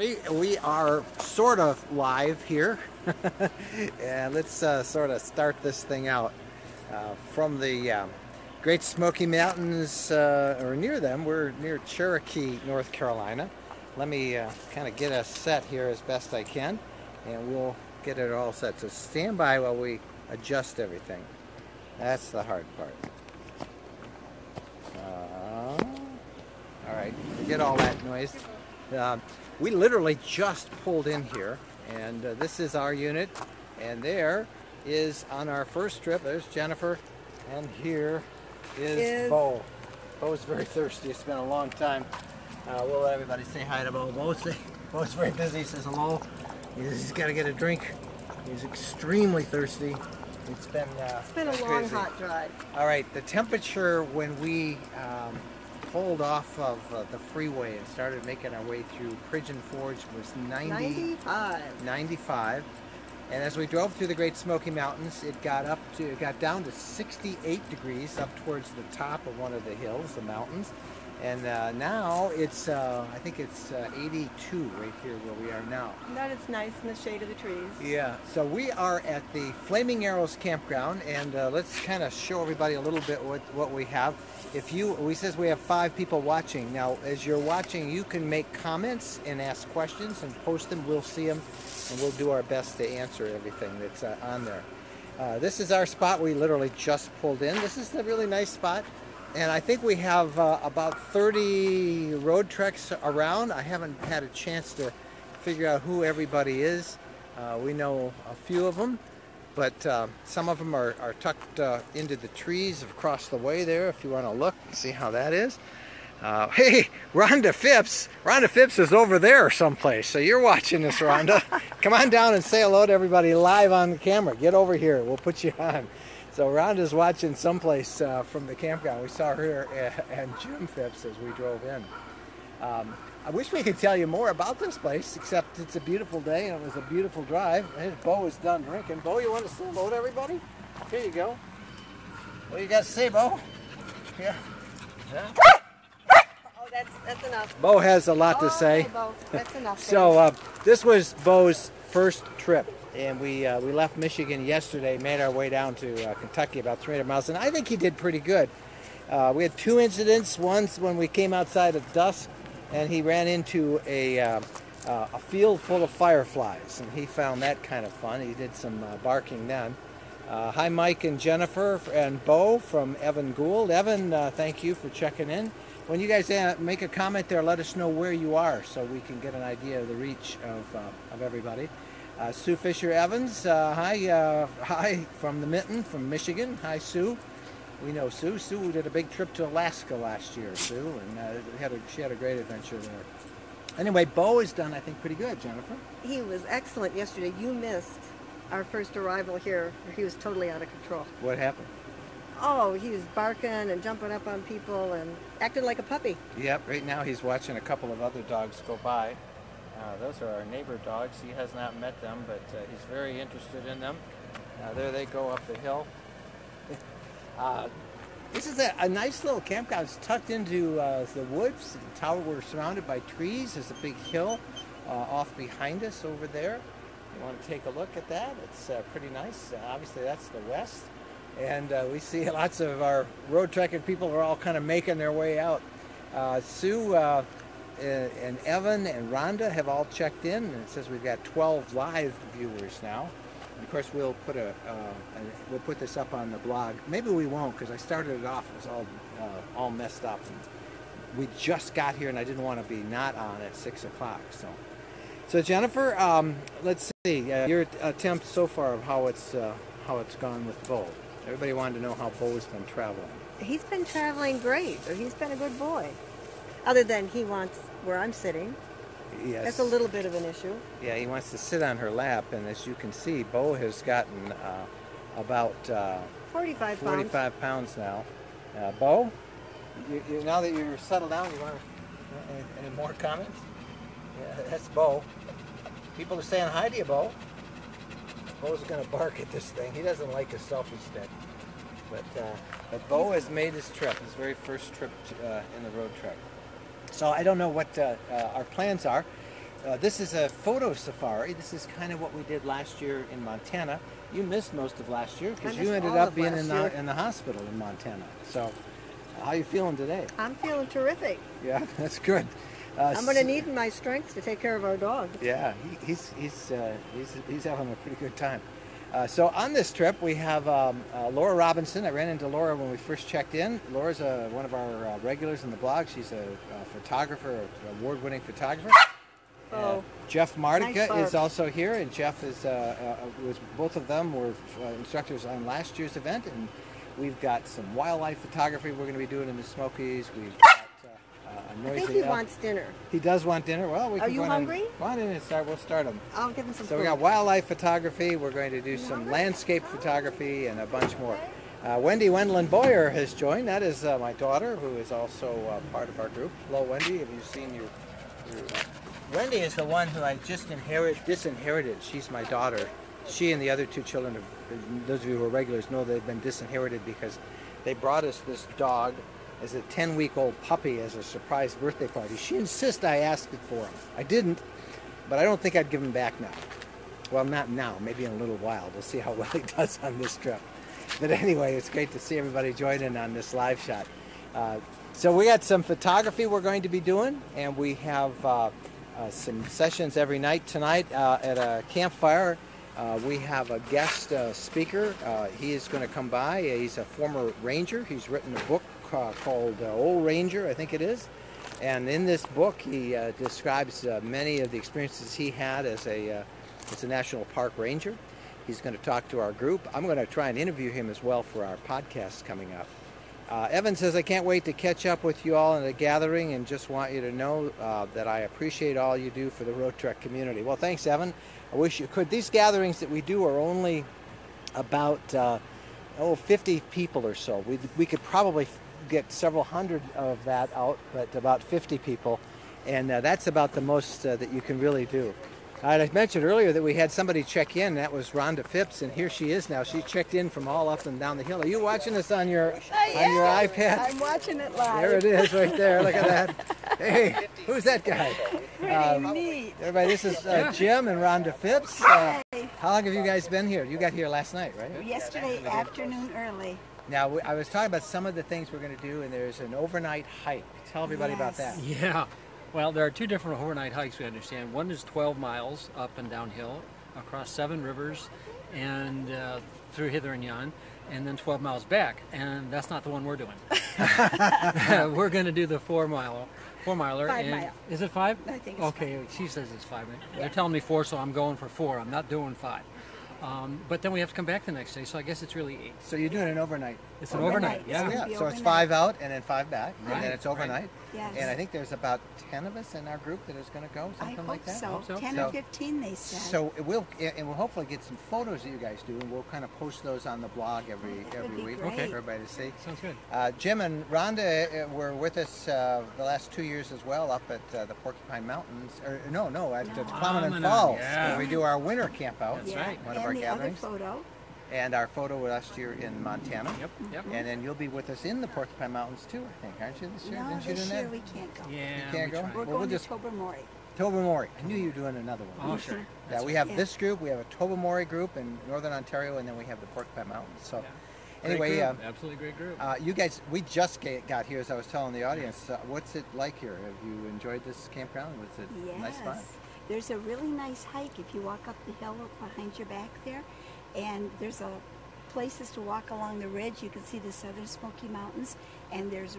We are sort of live here, and let's sort of start this thing out from the Great Smoky Mountains, or near them. We're near Cherokee, North Carolina. Let me kind of get us set here as best I can, and we'll get it all set. So stand by while we adjust everything. That's the hard part. All right, forget all that noise. We literally just pulled in here, and this is our unit, and there is on our first trip, there's Jennifer, and here is Bo. Bo's very thirsty. It's been a long time. We'll let everybody say hi to Bo. Bo's very busy. He says hello. He's got to get a drink. He's extremely thirsty. It's been a long, hot drive. All right, the temperature when we pulled off of the freeway and started making our way through Pigeon Forge was 95. And as we drove through the Great Smoky Mountains, it got down to 68 degrees up towards the top of one of the hills, the mountains. And now it's, I think it's 82 right here where we are now. That it's nice in the shade of the trees. Yeah, so we are at the Flaming Arrows campground, and let's kind of show everybody a little bit what we have. We says we have 5 people watching. Now, as you're watching, you can make comments and ask questions and post them. We'll see them, and we'll do our best to answer everything that's on there. This is our spot. We literally just pulled in. This is a really nice spot. And I think we have about 30 road treks around. I haven't had a chance to figure out who everybody is. We know a few of them, but some of them are tucked into the trees across the way there, if you want to look and see how that is. Hey, Rhonda Phipps. Rhonda Phipps is over there someplace, so you're watching this, Rhonda. Come on down and say hello to everybody live on the camera. Get over here. We'll put you on. So Rhonda's watching someplace from the campground. We saw her and Jim Phipps as we drove in. I wish we could tell you more about this place, except it's a beautiful day and it was a beautiful drive. And Bo is done drinking. Bo, you want to say hello to everybody? Here you go. What do you got to say, Bo? Yeah. Oh, that's enough. Bo has a lot to say. Bo, that's enough. So this was Bo's first trip. And we left Michigan yesterday, made our way down to Kentucky, about 300 miles, and I think he did pretty good. We had 2 incidents. Once when we came outside at dusk, and he ran into a field full of fireflies, and he found that kind of fun. He did some barking then. Hi, Mike and Jennifer and Bo from Evan Gould. Evan, thank you for checking in. When you guys make a comment there, let us know where you are so we can get an idea of the reach of everybody. Sue Fisher Evans, hi from the Mitten, from Michigan. Hi, Sue. We know Sue. Sue did a big trip to Alaska last year, Sue, and she had a great adventure there. Anyway, Bo is done, I think, pretty good, Jennifer. He was excellent yesterday. You missed our first arrival here. He was totally out of control. What happened? Oh, he was barking and jumping up on people and acting like a puppy. Yep, right now he's watching a couple of other dogs go by. Those are our neighbor dogs. He has not met them, but he's very interested in them. There they go up the hill. This is a nice little campground. It's tucked into the woods. The tower, we're surrounded by trees. There's a big hill off behind us over there. You want to take a look at that? It's pretty nice. Obviously, that's the west. And we see lots of our road trekking people are all kind of making their way out. Sue and Evan and Rhonda have all checked in, and it says we've got 12 live viewers now. And of course, we'll put this up on the blog. Maybe we won't, because I started it off. It was all messed up, and we just got here, and I didn't want to be not on at 6 o'clock. So Jennifer, let's see your attempt so far of how it's gone with Bo. Everybody wanted to know how Bo's been traveling. He's been traveling great. He's been a good boy. Other than he wants where I'm sitting. Yes. That's a little bit of an issue. Yeah, he wants to sit on her lap, and as you can see, Bo has gotten about 45 pounds now. Bo, now that you're settled down, you want any more comments? Yeah, that's Bo. People are saying hi to you, Bo. Bo's going to bark at this thing. He doesn't like a selfie stick. But Bo has made his trip, his very first trip in the road trek. So I don't know what our plans are. This is a photo safari. This is kind of what we did last year in Montana. You missed most of last year because you ended up being in the hospital in Montana. So, how you feeling today? I'm feeling terrific. Yeah, that's good. I'm going to need my strength to take care of our dog. Yeah, he's having a pretty good time. So on this trip we have Laura Robinson. I ran into Laura when we first checked in. Laura's one of our regulars in the blog. She's a photographer, an award-winning photographer. Jeff Mardica is also here, and Jeff was both of them were instructors on last year's event, and we've got some wildlife photography we're going to be doing in the Smokies. We've got I think he wants dinner. He does want dinner. Well, we can Are you hungry? Go on in and start. We'll start him. I'll give him some So food. we got wildlife photography. We're going to do some landscape photography and a bunch more. Wendy Wendland Boyer has joined. That is my daughter, who is also part of our group. Hello, Wendy. Have you seen your Wendy is the one who I just disinherited. She's my daughter. She and the other two children, those of you who are regulars know they've been disinherited because they brought us this dog as a 10-week-old puppy as a surprise birthday party. She insists I asked it for him. I didn't, but I don't think I'd give him back now. Well, not now, maybe in a little while. We'll see how well he does on this trip. But anyway, it's great to see everybody join in on this live shot. So we got some photography we're going to be doing, and we have some sessions every night. Tonight at a campfire, we have a guest speaker. He is going to come by. He's a former ranger. He's written a book called Old Ranger, I think it is. And in this book, he describes many of the experiences he had as a national park ranger. He's going to talk to our group. I'm going to try and interview him as well for our podcast coming up. Evan says, I can't wait to catch up with you all in a gathering and just want you to know that I appreciate all you do for the Road Trek community. Well, thanks, Evan. I wish you could. These gatherings that we do are only about 50 people or so. We could probably get several hundred of that out, but about 50 people, and that's about the most that you can really do. I mentioned earlier that we had somebody check in. That was Rhonda Phipps, and here she is now. She checked in from all up and down the hill. Are you watching this on your iPad? I'm watching it live. There it is, right there. Look at that. Hey, who's that guy? Pretty neat. Everybody, this is Jim and Rhonda Phipps. How long have you guys been here? You got here last night, right? Yesterday afternoon early. Now, I was talking about some of the things we're going to do, and there's an overnight hike. Tell everybody about that. Yeah. Well, there are two different overnight hikes, we understand. One is 12 miles up and downhill across 7 rivers and through hither and yon, and then 12 miles back. And that's not the one we're doing. We're going to do the 4-miler. 5 mile. Is it 5? I think it's okay, 5. She says it's 5. They're telling me 4, so I'm going for 4. I'm not doing 5. But then we have to come back the next day, so I guess it's really 8. So you're doing an overnight. It's an overnight, Yeah. Yeah, so overnight. it's 5 out and then 5 back, Right, and then it's overnight. Yes. And I think there's about 10 of us in our group that is going to go, I something hope like that. so. Hope so. 10 So- or 15, they said. So we'll hopefully get some photos that you guys do, and we'll kind of post those on the blog That would every be week great. for everybody to see. Sounds good. Jim and Rhonda were with us the last 2 years as well up at the Porcupine Mountains, or at the Prominent Prominent, Falls, yeah. where we do our winter camp out. That's yeah. right. One and of our the gatherings. other photo. And our photo last year in Montana. Yep. And then you'll be with us in the Porcupine Mountains too, I think, aren't you, this year? No, Didn't you this do year that? we can't go. Yeah, You can't we go? tried. We're Well, we'll going just- to Tobermory. Tobermory. I knew you were doing another one. Oh, sure. Yeah, we have this group, we have a Tobermory group in Northern Ontario, and then we have the Porcupine Mountains. So Great anyway, group. Absolutely great group. you guys, we just got here, as I was telling the audience. What's it like here? Have you enjoyed this campground? Was it a nice spot? Yes. There's a really nice hike if you walk up the hill behind your back there. And there's places to walk along the ridge. You can see the southern Smoky Mountains. And there's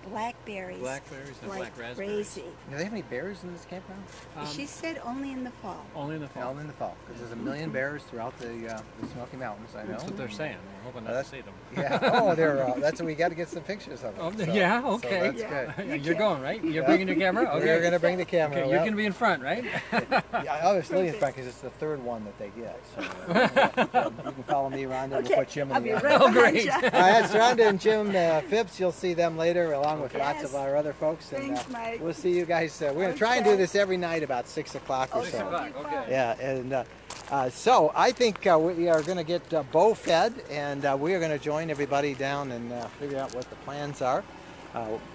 blackberries. Blackberries and like black raspberries. crazy. Do they have any bears in this campground? She said only in the fall. Only in the fall. No, in the fall, because there's a million bears throughout the Smoky Mountains. I know. That's what they're saying. We're hoping not to see them. Yeah. Oh, they're. That's what we got to get some pictures of them. Oh, So- yeah, so okay. that's good. You're going, right? You're bringing your camera? Okay. We're going to bring the camera. Okay, you're going to be in front, right? Yeah, I was really in front because it's the third one that they get. So you can follow me, Rhonda. Okay, We'll put Jim I'll in be the right Oh, behind great. you. All right, it's Rhonda and Jim Phipps. You'll see them later, along with lots of Yes. our other folks. And Thanks, Mike. we'll see you guys. We're going to try and do this every night about 6 o'clock or Okay. so. Okay. Yeah, and so I think we are going to get Bo fed, and we are going to join everybody down and figure out what the plans are.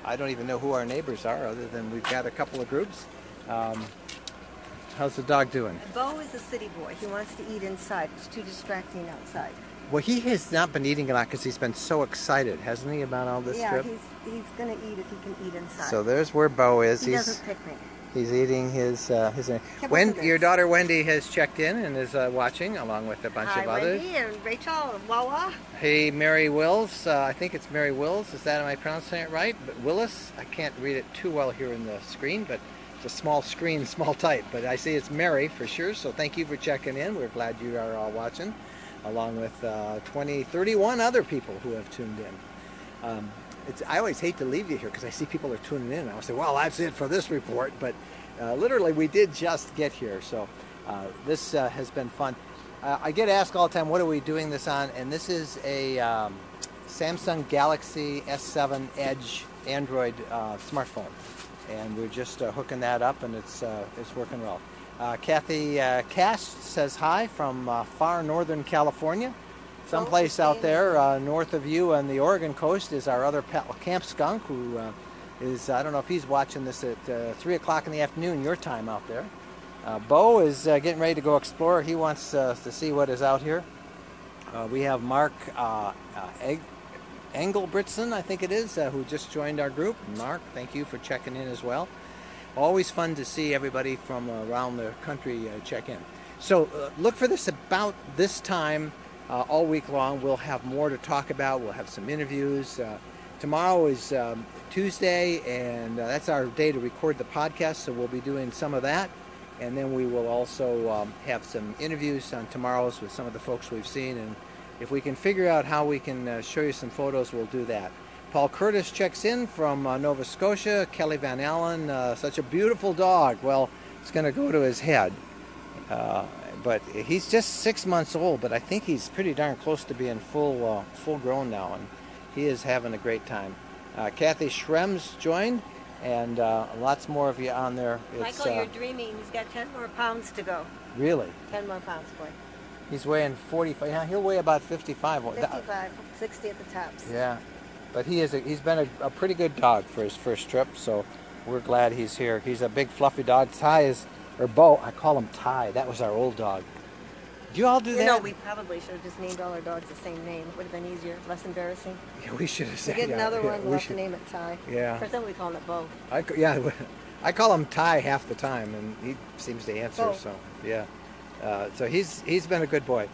I don't even know who our neighbors are, other than we've got a couple of groups. How's the dog doing? Bo is a city boy. He wants to eat inside. It's too distracting outside. Well, he has not been eating a lot because he's been so excited, hasn't he, about all this trip? Yeah, he's going to eat if he can eat inside. So there's where Bo is. He doesn't picnic. He's eating his. Your daughter Wendy has checked in and is watching along with a bunch of others. Hi, Wendy and Rachel and Wawa. Hey, Mary Wills. I think it's Mary Wills. Am I pronouncing it right? But Willis. I can't read it too well here in the screen, but it's a small screen, small type. But I see it's Mary for sure. So thank you for checking in. We're glad you are all watching, along with 31 other people who have tuned in. I always hate to leave you here because I see people are tuning in. I'll say, well, that's it for this report. But literally, we did just get here. So this has been fun. I get asked all the time, what are we doing this on? And this is a Samsung Galaxy S7 Edge Android smartphone. And we're just hooking that up, and it's working well. Kathy Cash says hi from far northern California. Someplace out there north of you on the Oregon coast is our other pal, Camp Skunk, who is, I don't know if he's watching this at 3 o'clock in the afternoon, your time out there. Bo is getting ready to go explore. He wants to see what is out here. We have Mark Engelbritson, I think it is, who just joined our group. Mark, thank you for checking in as well. Always fun to see everybody from around the country check in. So look for this about this time. All week long. We'll have more to talk about. We'll have some interviews. Tomorrow is Tuesday, and that's our day to record the podcast, so we'll be doing some of that. And then we will also have some interviews on tomorrow's with some of the folks we've seen. And if we can figure out how we can show you some photos, we'll do that. Paul Curtis checks in from Nova Scotia. Kelly Van Allen, such a beautiful dog. Well, it's going to go to his head. But he's just 6 months old, but I think he's pretty darn close to being full grown now, and he is having a great time. Kathy Schrems joined, and lots more of you on there. Michael, you're dreaming. He's got 10 more pounds to go. Really? 10 more pounds, boy. He's weighing 45. Yeah, he'll weigh about 55. 55, 60 at the tops. Yeah, but he's been a pretty good dog for his first trip, so we're glad he's here. He's a big fluffy dog. Or Bo, I call him Ty. That was our old dog. Do you all do that? You know, we probably should have just named all our dogs the same name. It would have been easier, less embarrassing. Yeah, we should have said We get another one, we'll have should to name it Ty. Yeah. For some, we call it Bo. I call him Ty half the time, and he seems to answer. Bo. So yeah, so he's been a good boy.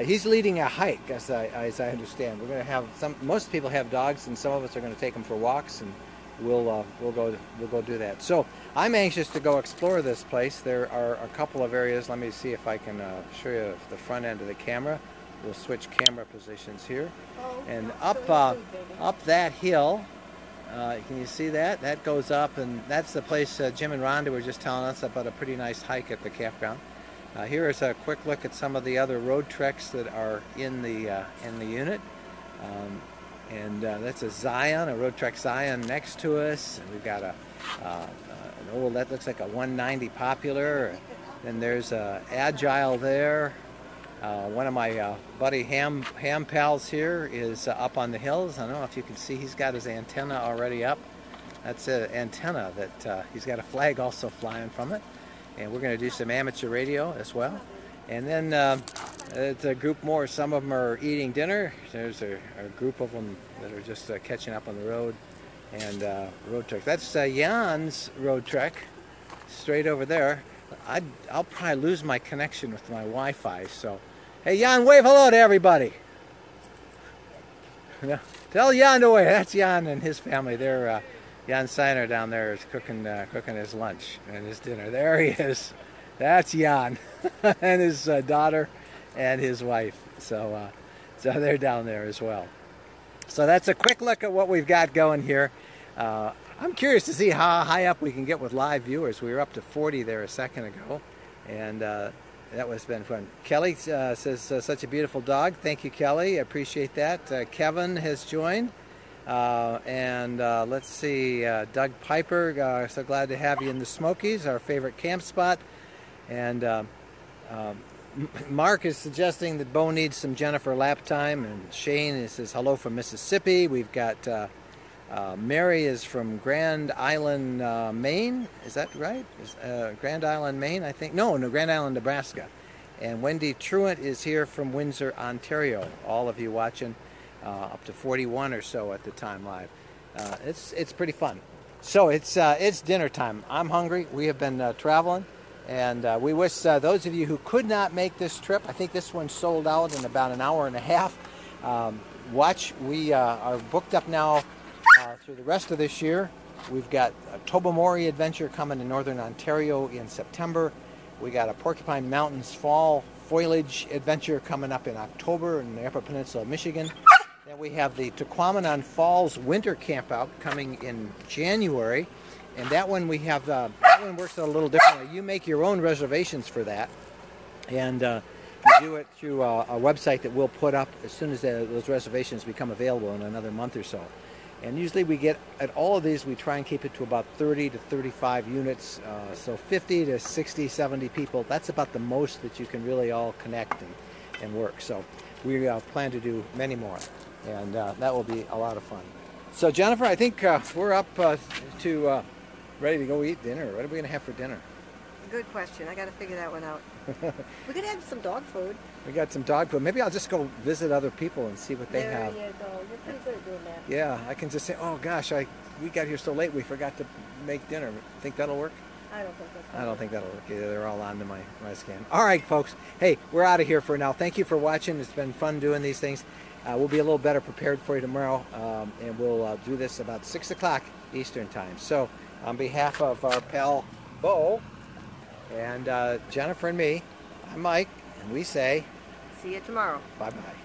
He's leading a hike, as I understand. We're going to have most people have dogs, and some of us are going to take them for walks, and we'll go do that. So I'm anxious to go explore this place. There are a couple of areas. Let me see if I can show you the front end of the camera. We'll switch camera positions here, and up that hill. Can you see that? That goes up, and that's the place Jim and Rhonda were just telling us about, a pretty nice hike at the campground. Here is a quick look at some of the other road treks that are in the unit. And that's a Zion, a Road Trek Zion next to us. And we've got an old, that looks like a 190 Popular. Then there's a Agile there. One of my buddy Ham pals here is up on the hills. I don't know if you can see, he's got his antenna already up. That's an antenna that he's got a flag also flying from it. And we're going to do some amateur radio as well. And then it's a group more. Some of them are eating dinner. There's a group of them that are just catching up on the road and road trek. That's Jan's road trek, straight over there. I'll probably lose my connection with my Wi-Fi. So, hey Jan, wave hello to everybody. Tell Jan to wave. That's Jan and his family. They're Jan Seiner down there is cooking his lunch and his dinner. There he is. That's Jan and his daughter and his wife. So they're down there as well. So that's a quick look at what we've got going here. I'm curious to see how high up we can get with live viewers. We were up to 40 there a second ago, and that was been fun. Kelly says, such a beautiful dog. Thank you, Kelly. I appreciate that. Kevin has joined. And let's see, Doug Piper, so glad to have you in the Smokies, our favorite camp spot. And Mark is suggesting that Bo needs some Jennifer lap time, and Shane says hello from Mississippi. We've got Mary is from Grand Island, Maine. Is that right? Grand Island, Maine, I think. No, Grand Island, Nebraska. And Wendy Truant is here from Windsor, Ontario. All of you watching, up to 41 or so at the time live. It's pretty fun. So it's dinner time. I'm hungry. We have been traveling, and we wish those of you who could not make this trip. I think this one sold out in about an hour and a half. We are booked up now through the rest of this year. We've got a Tobermory adventure coming to Northern Ontario in September. We got a Porcupine Mountains fall foliage adventure coming up in October in the Upper Peninsula of Michigan. Then we have the Tequamanon Falls winter campout coming in January, and that one that one works a little differently. You make your own reservations for that, and you do it through a website that we'll put up as soon as those reservations become available in another month or so. And usually we get, at all of these, we try and keep it to about 30 to 35 units, so 50 to 60, 70 people. That's about the most that you can really all connect and work. So we plan to do many more, and that will be a lot of fun. So Jennifer, I think we're up to ready to go eat dinner. What are we going to have for dinner? Good question. I got to figure that one out. We could have some dog food. We got some dog food. Maybe I'll just go visit other people and see what they have. There you go. You're pretty good at doing that. Yeah, I can just say, oh gosh, we got here so late we forgot to make dinner. Think that'll work? I don't think that's I don't think that'll work either. They're all onto my scan. All right, folks. Hey, we're out of here for now. Thank you for watching. It's been fun doing these things. We'll be a little better prepared for you tomorrow, and we'll do this about 6 o'clock Eastern time. So on behalf of our pal Bo and Jennifer and me, I'm Mike, and we say See you tomorrow. bye-bye.